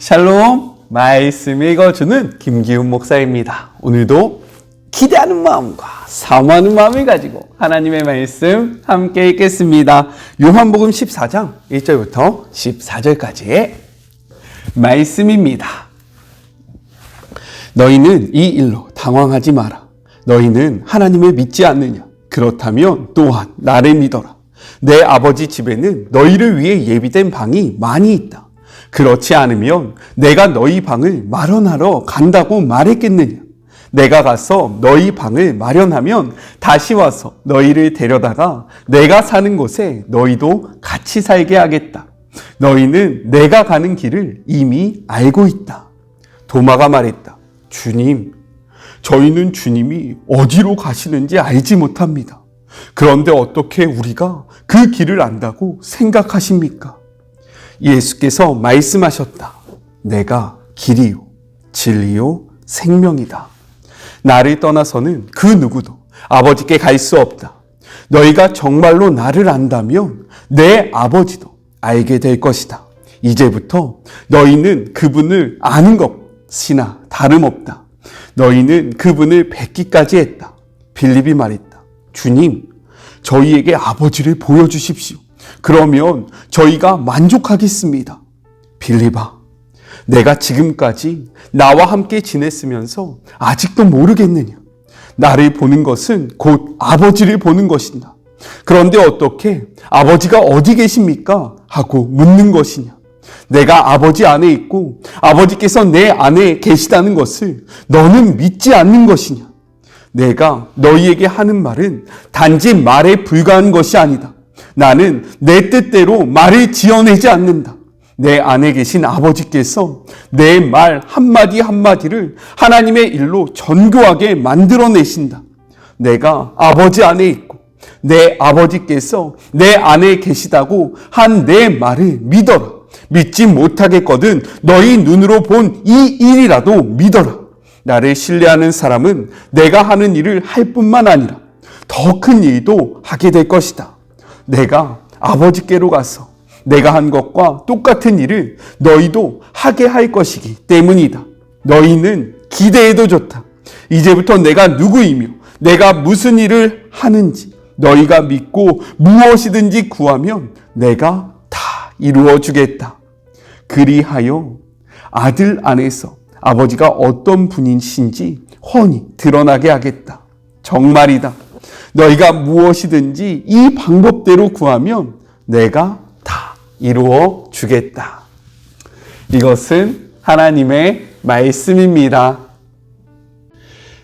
샬롬, 말씀 읽어주는 김기훈 목사입니다. 오늘도 기대하는 마음과 사모하는 마음을 가지고 하나님의 말씀 함께 읽겠습니다. 요한복음 14장 1절부터 14절까지의 말씀입니다. 너희는 이 일로 당황하지 마라. 너희는 하나님을 믿지 않느냐? 그렇다면 또한 나를 믿어라. 내 아버지 집에는 너희를 위해 예비된 방이 많이 있다. 그렇지 않으면 내가 너희 방을 마련하러 간다고 말했겠느냐? 내가 가서 너희 방을 마련하면 다시 와서 너희를 데려다가 내가 사는 곳에 너희도 같이 살게 하겠다. 너희는 내가 가는 길을 이미 알고 있다. 도마가 말했다. 주님, 저희는 주님이 어디로 가시는지 알지 못합니다. 그런데 어떻게 우리가 그 길을 안다고 생각하십니까? 예수께서 말씀하셨다. 내가 길이요, 진리요, 생명이다. 나를 떠나서는 그 누구도 아버지께 갈 수 없다. 너희가 정말로 나를 안다면 내 아버지도 알게 될 것이다. 이제부터 너희는 그분을 아는 것이나 다름없다. 너희는 그분을 뵙기까지 했다. 빌립이 말했다. 주님, 저희에게 아버지를 보여주십시오. 그러면 저희가 만족하겠습니다. 빌립아, 내가 지금까지 나와 함께 지냈으면서 아직도 모르겠느냐? 나를 보는 것은 곧 아버지를 보는 것이다. 그런데 어떻게 아버지가 어디 계십니까? 하고 묻는 것이냐? 내가 아버지 안에 있고 아버지께서 내 안에 계시다는 것을 너는 믿지 않는 것이냐? 내가 너희에게 하는 말은 단지 말에 불과한 것이 아니다. 나는 내 뜻대로 말을 지어내지 않는다. 내 안에 계신 아버지께서 내 말 한마디 한마디를 하나님의 일로 전교하게 만들어내신다. 내가 아버지 안에 있고 내 아버지께서 내 안에 계시다고 한 내 말을 믿어라. 믿지 못하겠거든 너희 눈으로 본 이 일이라도 믿어라. 나를 신뢰하는 사람은 내가 하는 일을 할 뿐만 아니라 더 큰 일도 하게 될 것이다. 내가 아버지께로 가서 내가 한 것과 똑같은 일을 너희도 하게 할 것이기 때문이다. 너희는 기대해도 좋다. 이제부터 내가 누구이며 내가 무슨 일을 하는지 너희가 믿고 무엇이든지 구하면 내가 다 이루어 주겠다. 그리하여 아들 안에서 아버지가 어떤 분이신지 훤히 드러나게 하겠다. 정말이다. 너희가 무엇이든지 이 방법대로 구하면 내가 다 이루어 주겠다. 이것은 하나님의 말씀입니다.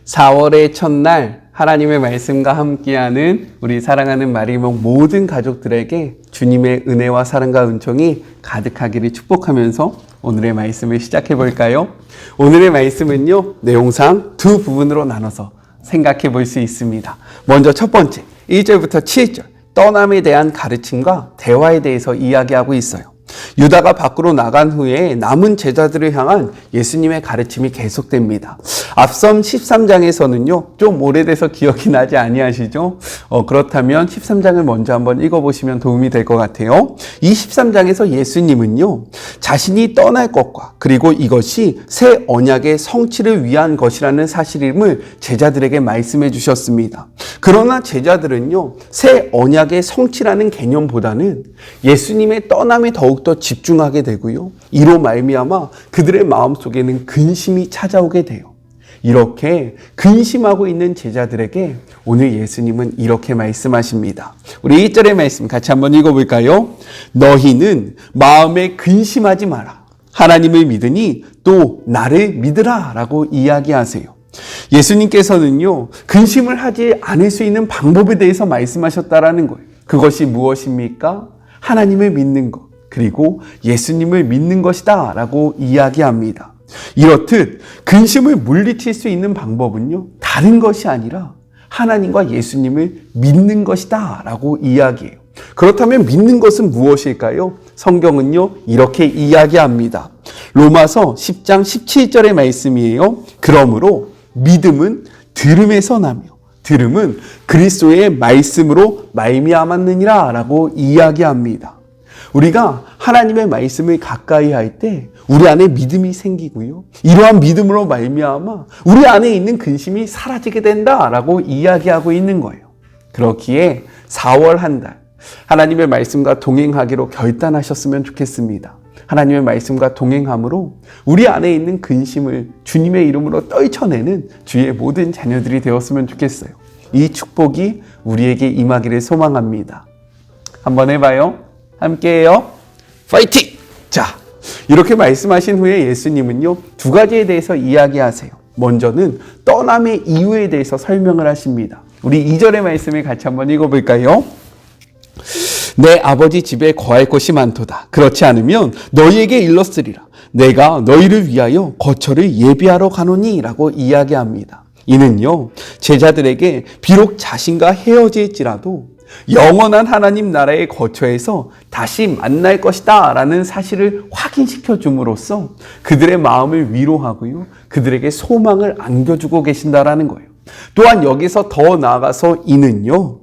4월의 첫날 하나님의 말씀과 함께하는 우리 사랑하는 마리몽 모든 가족들에게 주님의 은혜와 사랑과 은총이 가득하기를 축복하면서 오늘의 말씀을 시작해 볼까요? 오늘의 말씀은요, 내용상 두 부분으로 나눠서 생각해 볼 수 있습니다. 먼저 첫 번째, 1절부터 7절, 떠남에 대한 가르침과 대화에 대해서 이야기하고 있어요. 유다가 밖으로 나간 후에 남은 제자들을 향한 예수님의 가르침이 계속됩니다. 앞선 13장에서는요, 좀 오래돼서 기억이 나지 아니하시죠? 그렇다면 13장을 먼저 한번 읽어보시면 도움이 될 것 같아요. 이 13장에서 예수님은요, 자신이 떠날 것과 그리고 이것이 새 언약의 성취를 위한 것이라는 사실임을 제자들에게 말씀해 주셨습니다. 그러나 제자들은요, 새 언약의 성취라는 개념보다는 예수님의 떠남에 더욱더 집중하게 되고요. 이로 말미암아 그들의 마음속에는 근심이 찾아오게 돼요. 이렇게 근심하고 있는 제자들에게 오늘 예수님은 이렇게 말씀하십니다. 우리 1절의 말씀 같이 한번 읽어볼까요? 너희는 마음에 근심하지 마라. 하나님을 믿으니 또 나를 믿으라 라고 이야기하세요. 예수님께서는요, 근심을 하지 않을 수 있는 방법에 대해서 말씀하셨다라는 거예요. 그것이 무엇입니까? 하나님을 믿는 것, 그리고 예수님을 믿는 것이다 라고 이야기합니다. 이렇듯 근심을 물리칠 수 있는 방법은요, 다른 것이 아니라 하나님과 예수님을 믿는 것이다 라고 이야기해요. 그렇다면 믿는 것은 무엇일까요? 성경은요, 이렇게 이야기합니다. 로마서 10장 17절의 말씀이에요. 그러므로 믿음은 들음에서 나며 들음은 그리스도의 말씀으로 말미암았느니라 라고 이야기합니다. 우리가 하나님의 말씀을 가까이 할 때 우리 안에 믿음이 생기고요. 이러한 믿음으로 말미암아 우리 안에 있는 근심이 사라지게 된다라고 이야기하고 있는 거예요. 그렇기에 4월 한 달 하나님의 말씀과 동행하기로 결단하셨으면 좋겠습니다. 하나님의 말씀과 동행함으로 우리 안에 있는 근심을 주님의 이름으로 떨쳐내는 주의 모든 자녀들이 되었으면 좋겠어요. 이 축복이 우리에게 임하기를 소망합니다. 한번 해봐요. 함께해요. 파이팅! 자, 이렇게 말씀하신 후에 예수님은요, 두 가지에 대해서 이야기하세요. 먼저는 떠남의 이유에 대해서 설명을 하십니다. 우리 2절의 말씀을 같이 한번 읽어볼까요? 내 아버지 집에 거할 곳이 많도다. 그렇지 않으면 너희에게 일렀으리라. 내가 너희를 위하여 거처를 예비하러 가노니 라고 이야기합니다. 이는요, 제자들에게 비록 자신과 헤어질지라도 영원한 하나님 나라의 거처에서 다시 만날 것이다 라는 사실을 확인시켜 줌으로써 그들의 마음을 위로하고요, 그들에게 소망을 안겨주고 계신다라는 거예요. 또한 여기서 더 나아가서 이는요,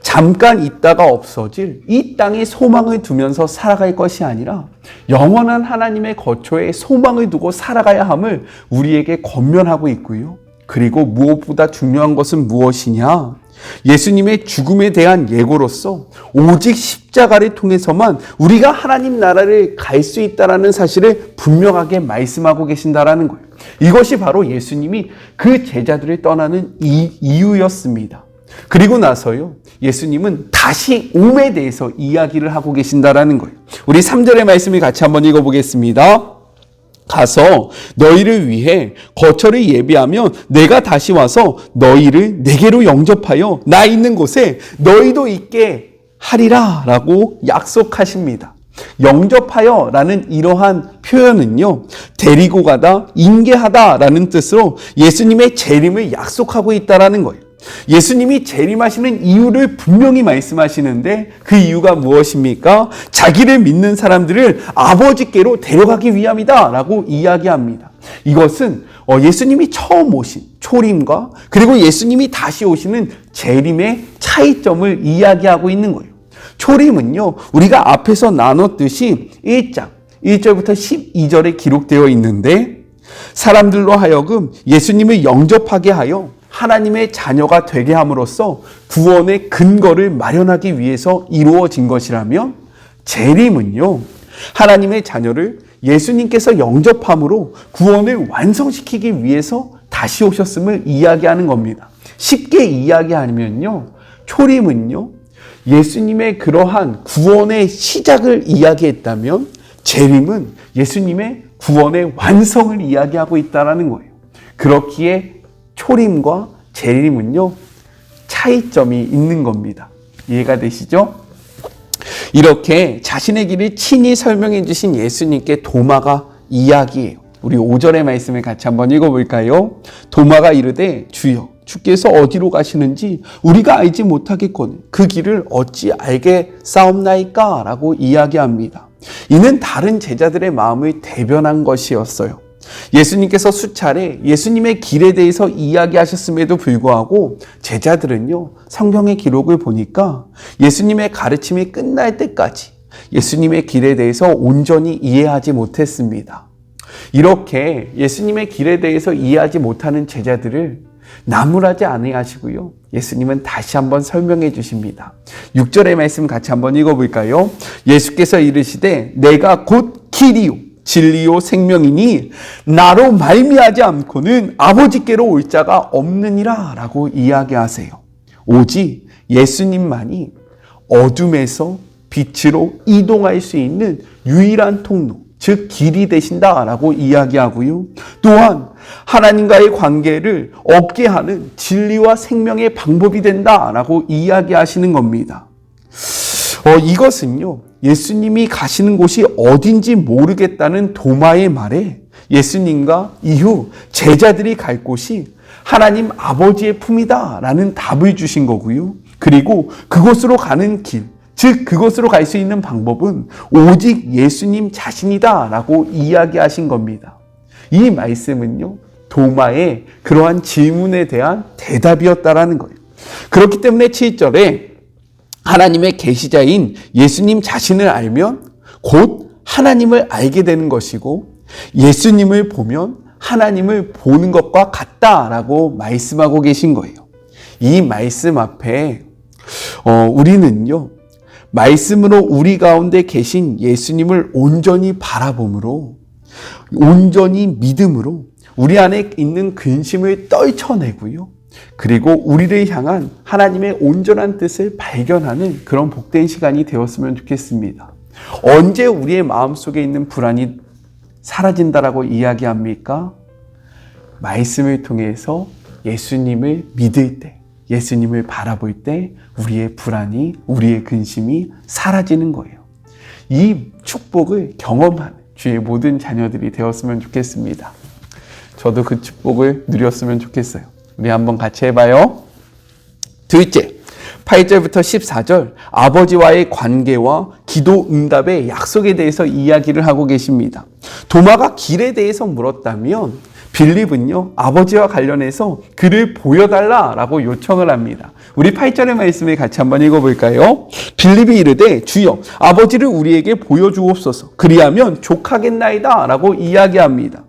잠깐 있다가 없어질 이 땅에 소망을 두면서 살아갈 것이 아니라 영원한 하나님의 거처에 소망을 두고 살아가야 함을 우리에게 권면하고 있고요. 그리고 무엇보다 중요한 것은 무엇이냐? 예수님의 죽음에 대한 예고로서 오직 십자가를 통해서만 우리가 하나님 나라를 갈 수 있다는 사실을 분명하게 말씀하고 계신다라는 거예요. 이것이 바로 예수님이 그 제자들을 떠나는 이유였습니다. 그리고 나서요, 예수님은 다시 옴에 대해서 이야기를 하고 계신다라는 거예요. 우리 3절의 말씀을 같이 한번 읽어보겠습니다. 가서 너희를 위해 거처를 예비하면 내가 다시 와서 너희를 내게로 영접하여 나 있는 곳에 너희도 있게 하리라 라고 약속하십니다. 영접하여 라는 이러한 표현은요, 데리고 가다, 인계하다 라는 뜻으로 예수님의 재림을 약속하고 있다라는 거예요. 예수님이 재림하시는 이유를 분명히 말씀하시는데 그 이유가 무엇입니까? 자기를 믿는 사람들을 아버지께로 데려가기 위함이다 라고 이야기합니다. 이것은 예수님이 처음 오신 초림과 그리고 예수님이 다시 오시는 재림의 차이점을 이야기하고 있는 거예요. 초림은요, 우리가 앞에서 나눴듯이 1장 1절부터 12절에 기록되어 있는데 사람들로 하여금 예수님을 영접하게 하여 하나님의 자녀가 되게 함으로써 구원의 근거를 마련하기 위해서 이루어진 것이라면, 재림은요, 하나님의 자녀를 예수님께서 영접함으로 구원을 완성시키기 위해서 다시 오셨음을 이야기하는 겁니다. 쉽게 이야기하면요, 초림은요, 예수님의 그러한 구원의 시작을 이야기했다면 재림은 예수님의 구원의 완성을 이야기하고 있다는 거예요. 그렇기에 초림과 재림은요, 차이점이 있는 겁니다. 이해가 되시죠? 이렇게 자신의 길을 친히 설명해 주신 예수님께 도마가 이야기해요. 우리 5절의 말씀을 같이 한번 읽어볼까요? 도마가 이르되 주여 주께서 어디로 가시는지 우리가 알지 못하겠거늘 그 길을 어찌 알겠사옵나이까? 라고 이야기합니다. 이는 다른 제자들의 마음을 대변한 것이었어요. 예수님께서 수차례 예수님의 길에 대해서 이야기하셨음에도 불구하고 제자들은요, 성경의 기록을 보니까 예수님의 가르침이 끝날 때까지 예수님의 길에 대해서 온전히 이해하지 못했습니다. 이렇게 예수님의 길에 대해서 이해하지 못하는 제자들을 나무라지 아니하시고요, 예수님은 다시 한번 설명해 주십니다. 6절의 말씀 같이 한번 읽어볼까요? 예수께서 이르시되 내가 곧 길이요 진리요 생명이니 나로 말미하지 않고는 아버지께로 올 자가 없느니라 라고 이야기하세요. 오직 예수님만이 어둠에서 빛으로 이동할 수 있는 유일한 통로, 즉 길이 되신다라고 이야기하고요. 또한 하나님과의 관계를 얻게 하는 진리와 생명의 방법이 된다라고 이야기하시는 겁니다. 이것은요, 예수님이 가시는 곳이 어딘지 모르겠다는 도마의 말에 예수님과 이후 제자들이 갈 곳이 하나님 아버지의 품이다라는 답을 주신 거고요. 그리고 그곳으로 가는 길, 즉 그곳으로 갈 수 있는 방법은 오직 예수님 자신이다라고 이야기하신 겁니다. 이 말씀은요, 도마의 그러한 질문에 대한 대답이었다라는 거예요. 그렇기 때문에 7절에 하나님의 계시자인 예수님 자신을 알면 곧 하나님을 알게 되는 것이고 예수님을 보면 하나님을 보는 것과 같다라고 말씀하고 계신 거예요. 이 말씀 앞에 우리는요, 말씀으로 우리 가운데 계신 예수님을 온전히 바라봄으로, 온전히 믿음으로 우리 안에 있는 근심을 떨쳐내고요, 그리고 우리를 향한 하나님의 온전한 뜻을 발견하는 그런 복된 시간이 되었으면 좋겠습니다. 언제 우리의 마음속에 있는 불안이 사라진다라고 이야기합니까? 말씀을 통해서 예수님을 믿을 때, 예수님을 바라볼 때 우리의 불안이, 우리의 근심이 사라지는 거예요. 이 축복을 경험하는 주의 모든 자녀들이 되었으면 좋겠습니다. 저도 그 축복을 누렸으면 좋겠어요. 우리 한번 같이 해봐요. 둘째, 8절부터 14절 아버지와의 관계와 기도 응답의 약속에 대해서 이야기를 하고 계십니다. 도마가 길에 대해서 물었다면 빌립은요, 아버지와 관련해서 그를 보여달라라고 요청을 합니다. 우리 8절의 말씀을 같이 한번 읽어볼까요? 빌립이 이르되 주여 아버지를 우리에게 보여주옵소서 그리하면 족하겠나이다 라고 이야기합니다.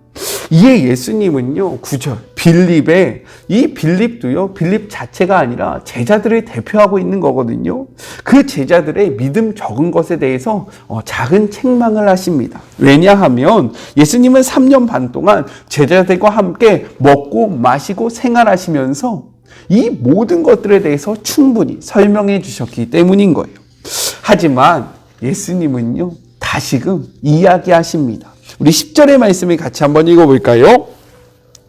이에 예수님은요, 9절 빌립의, 이 빌립도요, 빌립 자체가 아니라 제자들을 대표하고 있는 거거든요. 그 제자들의 믿음 적은 것에 대해서 작은 책망을 하십니다. 왜냐하면 예수님은 3년 반 동안 제자들과 함께 먹고 마시고 생활하시면서 이 모든 것들에 대해서 충분히 설명해 주셨기 때문인 거예요. 하지만 예수님은요, 다시금 이야기하십니다. 우리 10절의 말씀을 같이 한번 읽어볼까요?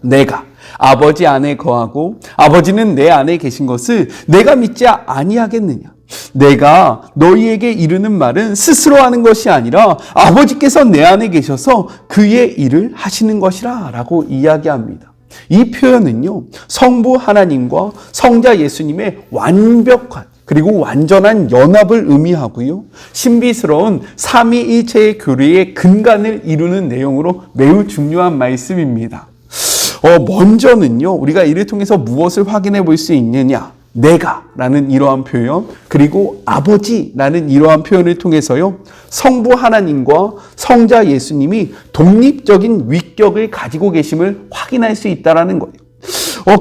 내가 아버지 안에 거하고 아버지는 내 안에 계신 것을 내가 믿지 아니하겠느냐? 내가 너희에게 이르는 말은 스스로 하는 것이 아니라 아버지께서 내 안에 계셔서 그의 일을 하시는 것이라 라고 이야기합니다. 이 표현은요, 성부 하나님과 성자 예수님의 완벽한 그리고 완전한 연합을 의미하고요, 신비스러운 삼위일체의 교리의 근간을 이루는 내용으로 매우 중요한 말씀입니다. 먼저는요, 우리가 이를 통해서 무엇을 확인해 볼 수 있느냐? 내가 라는 이러한 표현, 그리고 아버지라는 이러한 표현을 통해서요, 성부 하나님과 성자 예수님이 독립적인 위격을 가지고 계심을 확인할 수 있다는 거예요.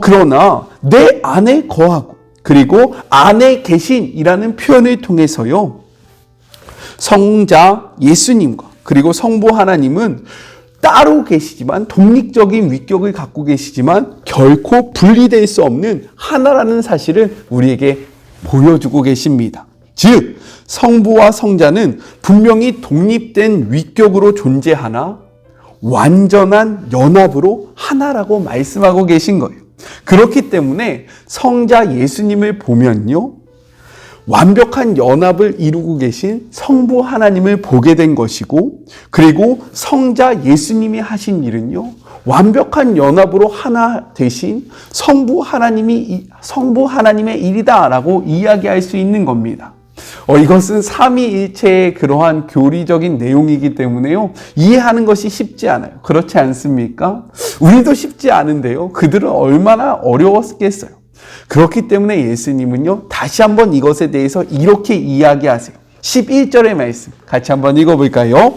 그러나 내 안에 거하고 그리고 안에 계신이라는 표현을 통해서요, 성자 예수님과 그리고 성부 하나님은 따로 계시지만, 독립적인 위격을 갖고 계시지만 결코 분리될 수 없는 하나라는 사실을 우리에게 보여주고 계십니다. 즉 성부와 성자는 분명히 독립된 위격으로 존재하나 완전한 연합으로 하나라고 말씀하고 계신 거예요. 그렇기 때문에 성자 예수님을 보면요, 완벽한 연합을 이루고 계신 성부 하나님을 보게 된 것이고, 그리고 성자 예수님이 하신 일은요, 완벽한 연합으로 하나 되신 성부 하나님의 일이다라고 이야기할 수 있는 겁니다. 이것은 삼위일체의 그러한 교리적인 내용이기 때문에요, 이해하는 것이 쉽지 않아요. 그렇지 않습니까? 우리도 쉽지 않은데요, 그들은 얼마나 어려웠겠어요. 그렇기 때문에 예수님은요, 다시 한번 이것에 대해서 이렇게 이야기하세요. 11절의 말씀 같이 한번 읽어볼까요?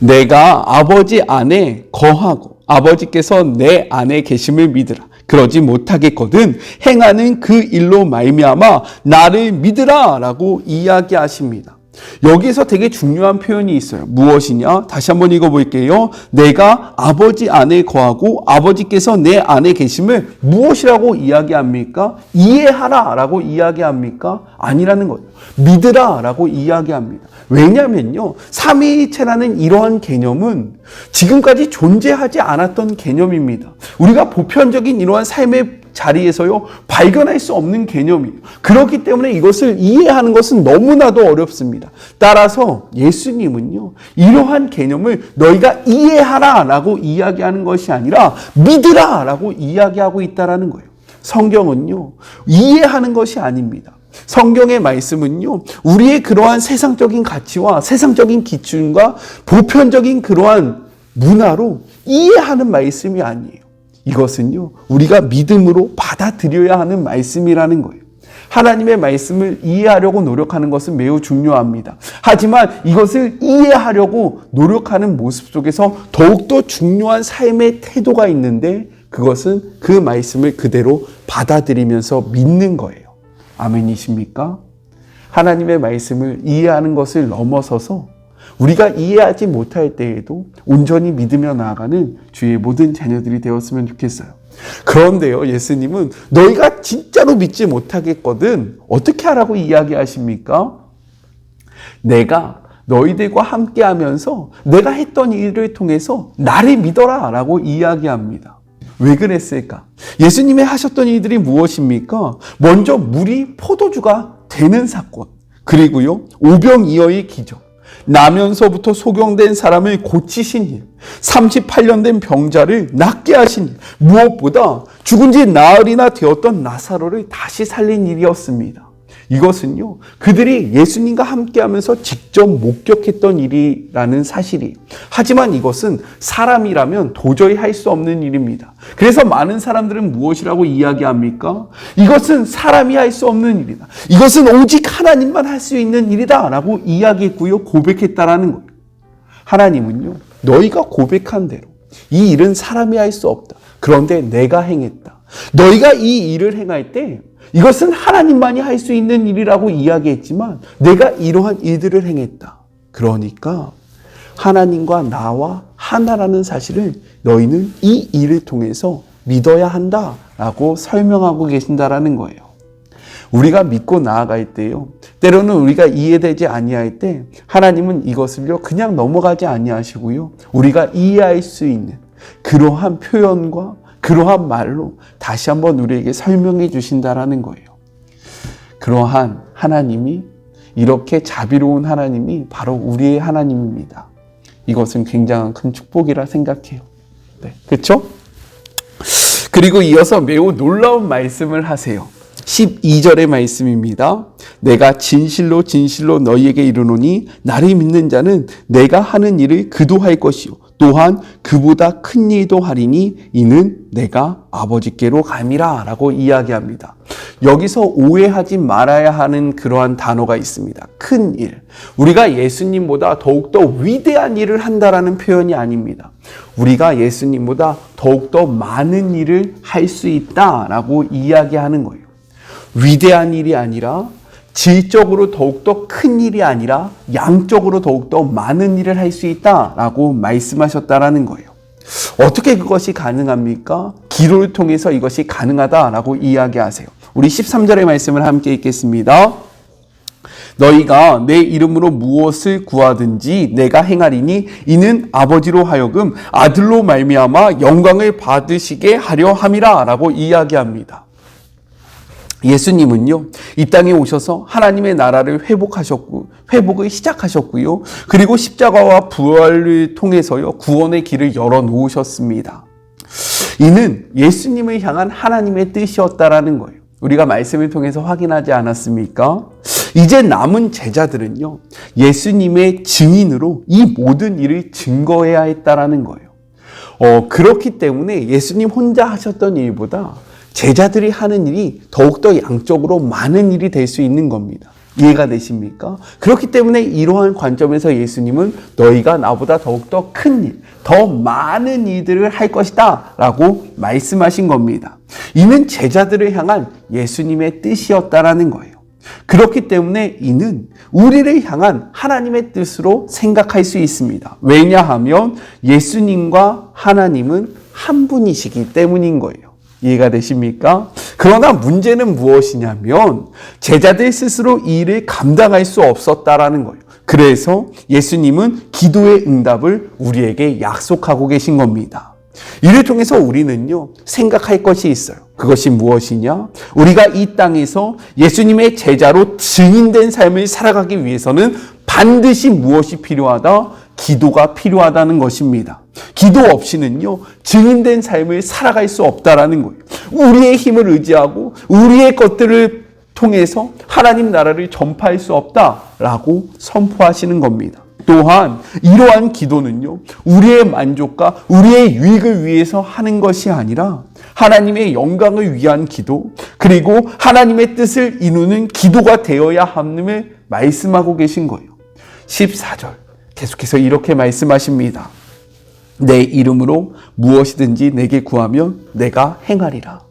내가 아버지 안에 거하고 아버지께서 내 안에 계심을 믿으라. 그러지 못하겠거든 행하는 그 일로 말미암아 나를 믿으라 라고 이야기하십니다. 여기서 되게 중요한 표현이 있어요. 무엇이냐? 다시 한번 읽어볼게요. 내가 아버지 안에 거하고 아버지께서 내 안에 계심을 무엇이라고 이야기합니까? 이해하라 라고 이야기합니까? 아니라는 거예요. 믿으라 라고 이야기합니다. 왜냐면요, 삼위일체라는 이러한 개념은 지금까지 존재하지 않았던 개념입니다. 우리가 보편적인 이러한 삶의 자리에서요, 발견할 수 없는 개념이에요. 그렇기 때문에 이것을 이해하는 것은 너무나도 어렵습니다. 따라서 예수님은요, 이러한 개념을 너희가 이해하라 라고 이야기하는 것이 아니라 믿으라 라고 이야기하고 있다는 거예요. 성경은요, 이해하는 것이 아닙니다. 성경의 말씀은요, 우리의 그러한 세상적인 가치와 세상적인 기준과 보편적인 그러한 문화로 이해하는 말씀이 아니에요. 이것은요, 우리가 믿음으로 받아들여야 하는 말씀이라는 거예요. 하나님의 말씀을 이해하려고 노력하는 것은 매우 중요합니다. 하지만 이것을 이해하려고 노력하는 모습 속에서 더욱더 중요한 삶의 태도가 있는데 그것은 그 말씀을 그대로 받아들이면서 믿는 거예요. 아멘이십니까? 하나님의 말씀을 이해하는 것을 넘어서서 우리가 이해하지 못할 때에도 온전히 믿으며 나아가는 주의 모든 자녀들이 되었으면 좋겠어요. 그런데요, 예수님은 너희가 진짜로 믿지 못하겠거든 어떻게 하라고 이야기하십니까? 내가 너희들과 함께 하면서 내가 했던 일을 통해서 나를 믿어라 라고 이야기합니다. 왜 그랬을까? 예수님이 하셨던 일들이 무엇입니까? 먼저 물이 포도주가 되는 사건, 그리고요 오병이어의 기적, 나면서부터 소경된 사람을 고치신 일, 38년 된 병자를 낫게 하신 일, 무엇보다 죽은 지 나흘이나 되었던 나사로를 다시 살린 일이었습니다. 이것은요, 그들이 예수님과 함께하면서 직접 목격했던 일이라는 사실이. 하지만 이것은 사람이라면 도저히 할 수 없는 일입니다. 그래서 많은 사람들은 무엇이라고 이야기합니까? 이것은 사람이 할 수 없는 일이다. 이것은 오직 하나님만 할 수 있는 일이다 라고 이야기했고요, 고백했다라는 거예요. 하나님은요, 너희가 고백한 대로 이 일은 사람이 할 수 없다. 그런데 내가 행했다. 너희가 이 일을 행할 때 이것은 하나님만이 할 수 있는 일이라고 이야기했지만 내가 이러한 일들을 행했다. 그러니까 하나님과 나와 하나라는 사실을 너희는 이 일을 통해서 믿어야 한다라고 설명하고 계신다라는 거예요. 우리가 믿고 나아갈 때요, 때로는 우리가 이해되지 아니할 때 하나님은 이것을요 그냥 넘어가지 아니하시고요, 우리가 이해할 수 있는 그러한 표현과 그러한 말로 다시 한번 우리에게 설명해 주신다라는 거예요. 그러한 하나님이, 이렇게 자비로운 하나님이 바로 우리의 하나님입니다. 이것은 굉장한 큰 축복이라 생각해요. 네, 그렇죠? 그리고 이어서 매우 놀라운 말씀을 하세요. 12절의 말씀입니다. 내가 진실로 진실로 너희에게 이르노니 나를 믿는 자는 내가 하는 일을 그도 할 것이요 또한 그보다 큰 일도 하리니 이는 내가 아버지께로 감이라 라고 이야기합니다. 여기서 오해하지 말아야 하는 그러한 단어가 있습니다. 큰 일. 우리가 예수님보다 더욱더 위대한 일을 한다라는 표현이 아닙니다. 우리가 예수님보다 더욱더 많은 일을 할 수 있다라고 이야기하는 거예요. 위대한 일이 아니라, 질적으로 더욱더 큰 일이 아니라 양적으로 더욱더 많은 일을 할 수 있다라고 말씀하셨다라는 거예요. 어떻게 그것이 가능합니까? 기도를 통해서 이것이 가능하다라고 이야기하세요. 우리 13절의 말씀을 함께 읽겠습니다. 너희가 내 이름으로 무엇을 구하든지 내가 행하리니 이는 아버지로 하여금 아들로 말미암아 영광을 받으시게 하려 함이라 라고 이야기합니다. 예수님은요, 이 땅에 오셔서 하나님의 나라를 회복을 시작하셨고요. 그리고 십자가와 부활을 통해서요, 구원의 길을 열어 놓으셨습니다. 이는 예수님을 향한 하나님의 뜻이었다라는 거예요. 우리가 말씀을 통해서 확인하지 않았습니까? 이제 남은 제자들은요, 예수님의 증인으로 이 모든 일을 증거해야 했다라는 거예요. 그렇기 때문에 예수님 혼자 하셨던 일보다 제자들이 하는 일이 더욱더 양적으로 많은 일이 될 수 있는 겁니다. 이해가 되십니까? 그렇기 때문에 이러한 관점에서 예수님은 너희가 나보다 더욱더 큰 일, 더 많은 일들을 할 것이다 라고 말씀하신 겁니다. 이는 제자들을 향한 예수님의 뜻이었다라는 거예요. 그렇기 때문에 이는 우리를 향한 하나님의 뜻으로 생각할 수 있습니다. 왜냐하면 예수님과 하나님은 한 분이시기 때문인 거예요. 이해가 되십니까? 그러나 문제는 무엇이냐면 제자들 스스로 이 일을 감당할 수 없었다라는 거예요. 그래서 예수님은 기도의 응답을 우리에게 약속하고 계신 겁니다. 이를 통해서 우리는요, 생각할 것이 있어요. 그것이 무엇이냐? 우리가 이 땅에서 예수님의 제자로 증인된 삶을 살아가기 위해서는 반드시 무엇이 필요하다? 기도가 필요하다는 것입니다. 기도 없이는요, 증인된 삶을 살아갈 수 없다라는 거예요. 우리의 힘을 의지하고 우리의 것들을 통해서 하나님 나라를 전파할 수 없다라고 선포하시는 겁니다. 또한 이러한 기도는요, 우리의 만족과 우리의 유익을 위해서 하는 것이 아니라 하나님의 영광을 위한 기도, 그리고 하나님의 뜻을 이루는 기도가 되어야 함을 말씀하고 계신 거예요. 14절 계속해서 이렇게 말씀하십니다. 내 이름으로 무엇이든지 내게 구하면 내가 행하리라.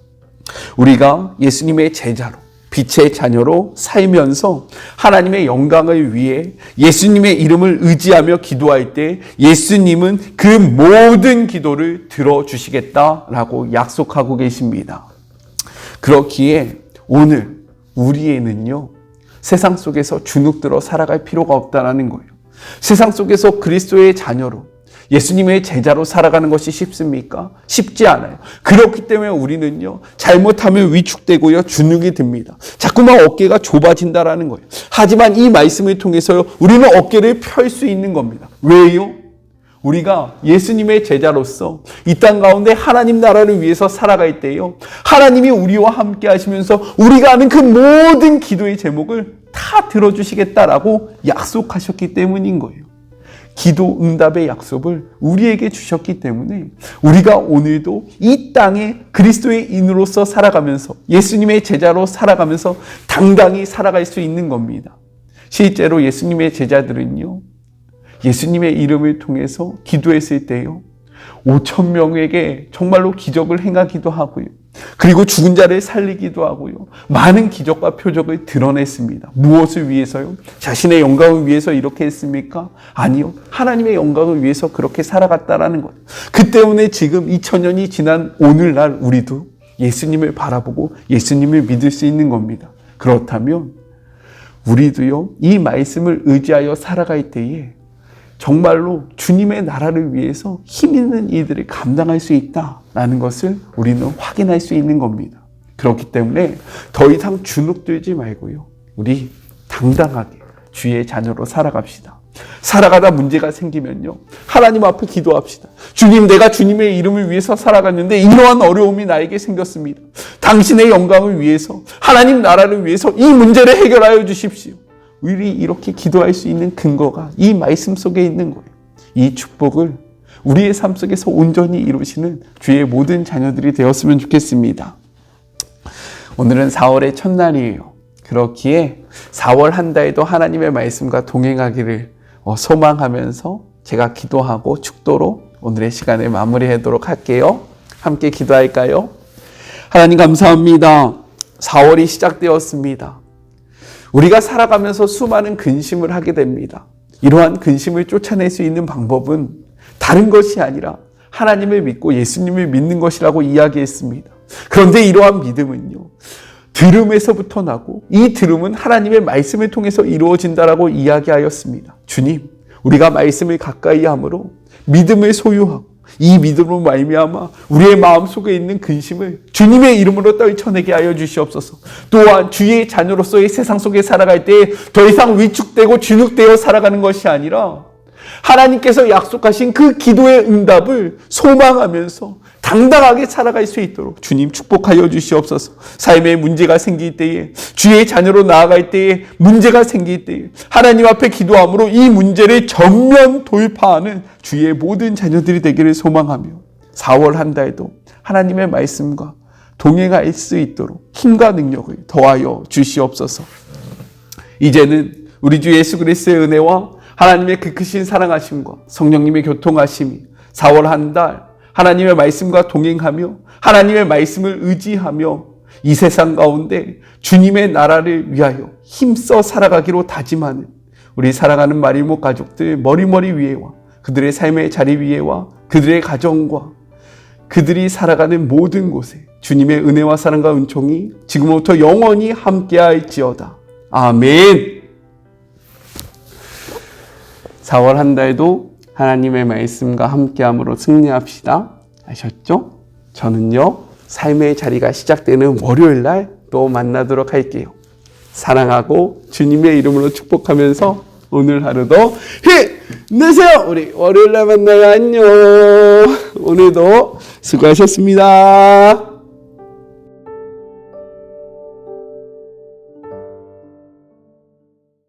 우리가 예수님의 제자로, 빛의 자녀로 살면서 하나님의 영광을 위해 예수님의 이름을 의지하며 기도할 때 예수님은 그 모든 기도를 들어주시겠다라고 약속하고 계십니다. 그렇기에 오늘 우리에는요, 세상 속에서 주눅들어 살아갈 필요가 없다는 거예요. 세상 속에서 그리스도의 자녀로 예수님의 제자로 살아가는 것이 쉽습니까? 쉽지 않아요. 그렇기 때문에 우리는요, 잘못하면 위축되고요, 주눅이 듭니다. 자꾸만 어깨가 좁아진다라는 거예요. 하지만 이 말씀을 통해서요, 우리는 어깨를 펼 수 있는 겁니다. 왜요? 우리가 예수님의 제자로서 이 땅 가운데 하나님 나라를 위해서 살아갈 때요, 하나님이 우리와 함께 하시면서 우리가 하는 그 모든 기도의 제목을 다 들어주시겠다라고 약속하셨기 때문인 거예요. 기도 응답의 약속을 우리에게 주셨기 때문에 우리가 오늘도 이 땅에 그리스도의 인으로서 살아가면서 예수님의 제자로 살아가면서 당당히 살아갈 수 있는 겁니다. 실제로 예수님의 제자들은요, 예수님의 이름을 통해서 기도했을 때요, 5,000명에게 정말로 기적을 행하기도 하고요, 그리고 죽은 자를 살리기도 하고요, 많은 기적과 표적을 드러냈습니다. 무엇을 위해서요? 자신의 영광을 위해서 이렇게 했습니까? 아니요. 하나님의 영광을 위해서 그렇게 살아갔다라는 거예요. 그 때문에 지금 2000년이 지난 오늘날 우리도 예수님을 바라보고 예수님을 믿을 수 있는 겁니다. 그렇다면 우리도요, 이 말씀을 의지하여 살아갈 때에 정말로 주님의 나라를 위해서 힘 있는 일들을 감당할 수 있다라는 것을 우리는 확인할 수 있는 겁니다. 그렇기 때문에 더 이상 주눅들지 말고요, 우리 당당하게 주의 자녀로 살아갑시다. 살아가다 문제가 생기면요, 하나님 앞에 기도합시다. 주님, 내가 주님의 이름을 위해서 살아갔는데 이러한 어려움이 나에게 생겼습니다. 당신의 영광을 위해서, 하나님 나라를 위해서 이 문제를 해결하여 주십시오. 우리 이렇게 기도할 수 있는 근거가 이 말씀 속에 있는 거예요. 이 축복을 우리의 삶 속에서 온전히 이루시는 주의 모든 자녀들이 되었으면 좋겠습니다. 오늘은 4월의 첫날이에요. 그렇기에 4월 한 달도 하나님의 말씀과 동행하기를 소망하면서 제가 기도하고 축도로 오늘의 시간을 마무리하도록 할게요. 함께 기도할까요? 하나님 감사합니다. 4월이 시작되었습니다. 우리가 살아가면서 수많은 근심을 하게 됩니다. 이러한 근심을 쫓아낼 수 있는 방법은 다른 것이 아니라 하나님을 믿고 예수님을 믿는 것이라고 이야기했습니다. 그런데 이러한 믿음은요, 들음에서부터 나고 이 들음은 하나님의 말씀을 통해서 이루어진다라고 이야기하였습니다. 주님, 우리가 말씀을 가까이 함으로 믿음을 소유하고 이 믿음으로 말미암아 우리의 마음속에 있는 근심을 주님의 이름으로 떨쳐내게 하여 주시옵소서. 또한 주의 자녀로서의 세상 속에 살아갈 때 더 이상 위축되고 주눅되어 살아가는 것이 아니라 하나님께서 약속하신 그 기도의 응답을 소망하면서 당당하게 살아갈 수 있도록 주님 축복하여 주시옵소서. 삶에 문제가 생길 때에, 주의 자녀로 나아갈 때에 문제가 생길 때에 하나님 앞에 기도함으로 이 문제를 전면 돌파하는 주의 모든 자녀들이 되기를 소망하며 4월 한 달도 하나님의 말씀과 동행할 수 있도록 힘과 능력을 더하여 주시옵소서. 이제는 우리 주 예수 그리스도의 은혜와 하나님의 그 크신 사랑하심과 성령님의 교통하심이 4월 한 달 하나님의 말씀과 동행하며 하나님의 말씀을 의지하며 이 세상 가운데 주님의 나라를 위하여 힘써 살아가기로 다짐하는 우리 사랑하는 마리모 가족들 머리머리 위에와 그들의 삶의 자리 위에와 그들의 가정과 그들이 살아가는 모든 곳에 주님의 은혜와 사랑과 은총이 지금부터 영원히 함께할지어다. 아멘. 4월 한 달도 하나님의 말씀과 함께함으로 승리합시다. 아셨죠? 저는요, 삶의 자리가 시작되는 월요일 날 또 만나도록 할게요. 사랑하고 주님의 이름으로 축복하면서 오늘 하루도 힘내세요. 우리 월요일 날 만나요. 안녕. 오늘도 수고하셨습니다.